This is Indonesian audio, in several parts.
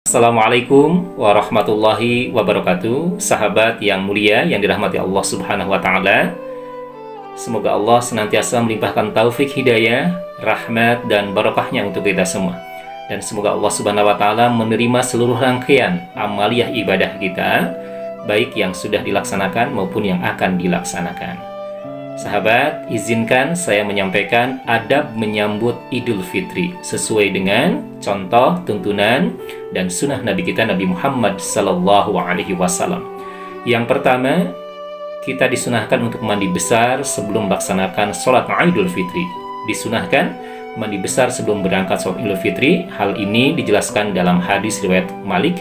Assalamualaikum warahmatullahi wabarakatuh. Sahabat yang mulia yang dirahmati Allah Subhanahu wa taala. Semoga Allah senantiasa melimpahkan taufik hidayah, rahmat dan barokahnya untuk kita semua. Dan semoga Allah Subhanahu wa taala menerima seluruh rangkaian amaliyah ibadah kita, baik yang sudah dilaksanakan maupun yang akan dilaksanakan. Sahabat, izinkan saya menyampaikan adab menyambut Idul Fitri sesuai dengan contoh, tuntunan, dan sunnah Nabi kita Nabi Muhammad Sallallahu Alaihi Wasallam. Yang pertama, kita disunahkan untuk mandi besar sebelum melaksanakan sholat Idul Fitri. Disunahkan mandi besar sebelum berangkat sholat Idul Fitri. Hal ini dijelaskan dalam hadis riwayat Malik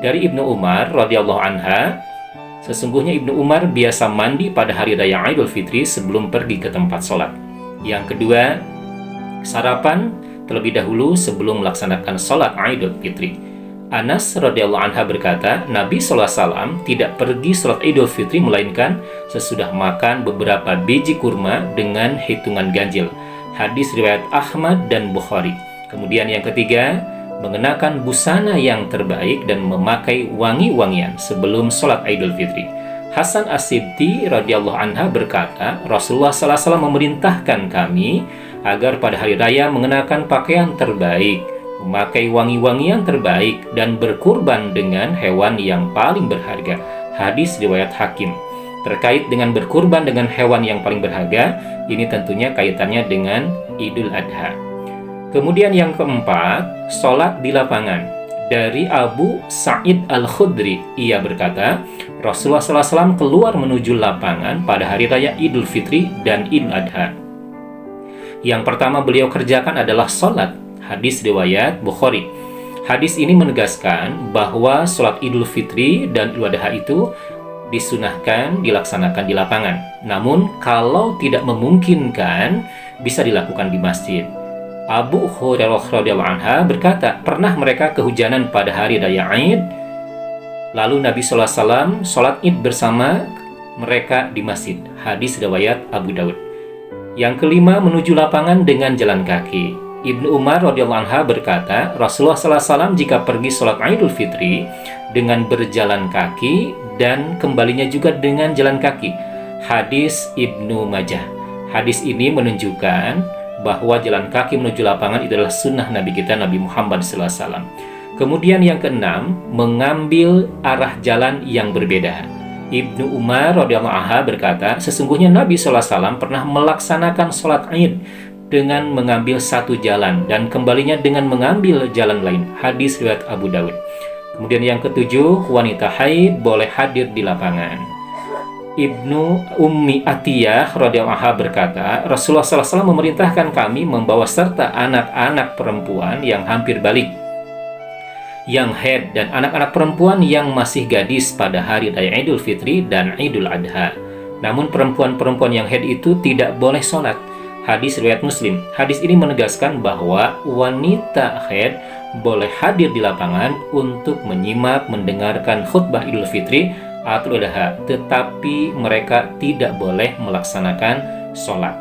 dari Ibnu Umar radhiyallahu anha. Sesungguhnya Ibnu Umar biasa mandi pada hari raya Idul Fitri sebelum pergi ke tempat sholat. Yang kedua, sarapan terlebih dahulu sebelum melaksanakan sholat Idul Fitri. Anas radhiyallahu anha berkata, Nabi SAW tidak pergi sholat Idul Fitri melainkan sesudah makan beberapa biji kurma dengan hitungan ganjil. Hadis riwayat Ahmad dan Bukhari. Kemudian yang ketiga, mengenakan busana yang terbaik dan memakai wangi-wangian sebelum sholat Idul Fitri. Hasan As-Sibti radhiyallahu anha berkata, Rasulullah SAW memerintahkan kami agar pada hari raya mengenakan pakaian terbaik, memakai wangi-wangian terbaik, dan berkurban dengan hewan yang paling berharga. Hadis riwayat Hakim. Terkait dengan berkurban dengan hewan yang paling berharga, ini tentunya kaitannya dengan Idul Adha. Kemudian yang keempat, sholat di lapangan. Dari Abu Sa'id Al-Khudri, ia berkata, Rasulullah SAW keluar menuju lapangan pada hari raya Idul Fitri dan Idul Adha. Yang pertama beliau kerjakan adalah sholat. Hadis riwayat Bukhari. Hadis ini menegaskan bahwa sholat Idul Fitri dan Idul Adha itu disunahkan dilaksanakan di lapangan. Namun kalau tidak memungkinkan, bisa dilakukan di masjid. Abu Hurairah radhiyallahu anha berkata, pernah mereka kehujanan pada hari raya Id, lalu Nabi SAW sholat Id bersama mereka di masjid. Hadis riwayat Abu Daud. Yang kelima, menuju lapangan dengan jalan kaki. Ibnu Umar radhiyallahu anha berkata, Rasulullah SAW jika pergi sholat Idul Fitri dengan berjalan kaki dan kembalinya juga dengan jalan kaki. Hadis Ibnu Majah. Hadis ini menunjukkan bahwa jalan kaki menuju lapangan itu adalah sunnah Nabi kita Nabi Muhammad SAW. Kemudian yang keenam, mengambil arah jalan yang berbeda. Ibnu Umar radhiyallahu anha berkata, sesungguhnya Nabi SAW pernah melaksanakan sholat Id dengan mengambil satu jalan dan kembalinya dengan mengambil jalan lain. Hadis riwayat Abu Daud. Kemudian yang ketujuh, wanita haid boleh hadir di lapangan. Ibnu Ummi Atiyah radhiyallahu anha berkata, Rasulullah SAW memerintahkan kami membawa serta anak-anak perempuan yang hampir balik, yang haid, dan anak-anak perempuan yang masih gadis pada hari raya Idul Fitri dan Idul Adha. Namun perempuan-perempuan yang haid itu tidak boleh sholat. Hadis riwayat Muslim. Hadis ini menegaskan bahwa wanita haid boleh hadir di lapangan untuk menyimak, mendengarkan khutbah Idul Fitri atau Adha, tetapi mereka tidak boleh melaksanakan sholat.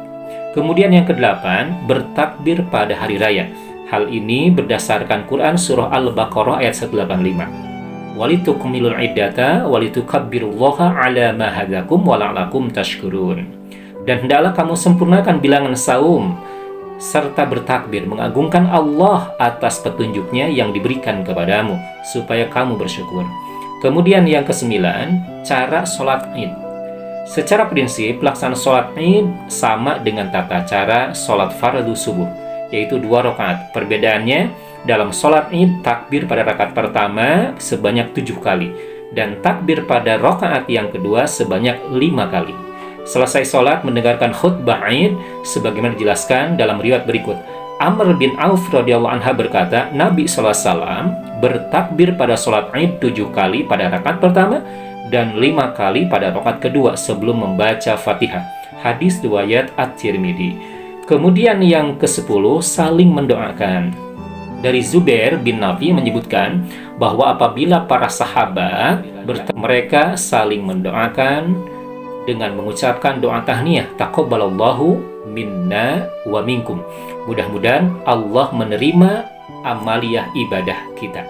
Kemudian yang kedelapan, bertakbir pada hari raya. Hal ini berdasarkan Quran surah Al-Baqarah ayat 185. Walitukmilul iddata walitukabbirullaha ala ma hadakum wala'alakum tashkurun. Dan hendaklah kamu sempurnakan bilangan saum serta bertakbir mengagungkan Allah atas petunjuknya yang diberikan kepadamu supaya kamu bersyukur. Kemudian yang kesembilan, cara sholat Id. Secara prinsip, pelaksanaan sholat Id sama dengan tata cara sholat fardu subuh, yaitu 2 rakaat. Perbedaannya, dalam sholat Id, takbir pada rakaat pertama sebanyak 7 kali, dan takbir pada rakaat yang kedua sebanyak 5 kali. Selesai sholat, mendengarkan khutbah Id, sebagaimana dijelaskan dalam riwayat berikut. Amr bin Auf radhiyallahu anha berkata, Nabi SAW bertakbir pada sholat Id 7 kali pada rakaat pertama dan 5 kali pada rakaat kedua sebelum membaca Fatihah. Hadis riwayat At-Tirmidzi. Kemudian yang ke-10, saling mendoakan. Dari Zubair bin Nafi menyebutkan bahwa apabila para sahabat mereka saling mendoakan dengan mengucapkan doa tahniyah, taqabbalallahu minna wa minkum. Mudah-mudahan Allah menerima amaliyah ibadah kita.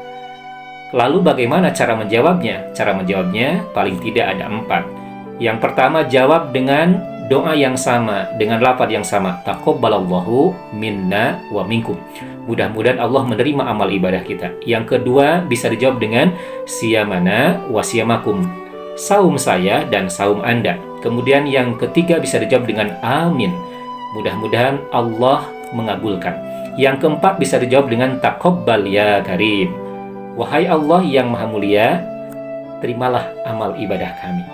Lalu bagaimana cara menjawabnya? Cara menjawabnya paling tidak ada 4. Yang pertama, jawab dengan doa yang sama, dengan lafaz yang sama. Taqabbalallahu minna wa minkum. Mudah-mudahan Allah menerima amal ibadah kita. Yang kedua, bisa dijawab dengan siyamana wa siyamakum. Saum saya dan saum Anda. Kemudian yang ketiga bisa dijawab dengan amin. Mudah-mudahan Allah mengabulkan. Yang keempat bisa dijawab dengan taqabbal ya karim. Wahai Allah yang maha mulia, terimalah amal ibadah kami.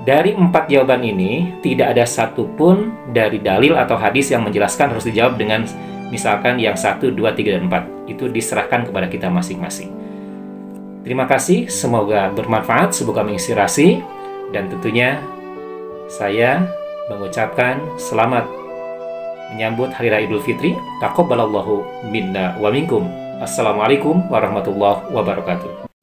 Dari 4 jawaban ini, tidak ada satupun dari dalil atau hadis yang menjelaskan harus dijawab dengan misalkan yang 1, 2, 3, dan 4. Itu diserahkan kepada kita masing-masing. Terima kasih, semoga bermanfaat, semoga menginspirasi, dan tentunya saya mengucapkan selamat menyambut Hari Raya Idul Fitri. Taqabbalallahu minna wa minkum. Assalamualaikum warahmatullahi wabarakatuh.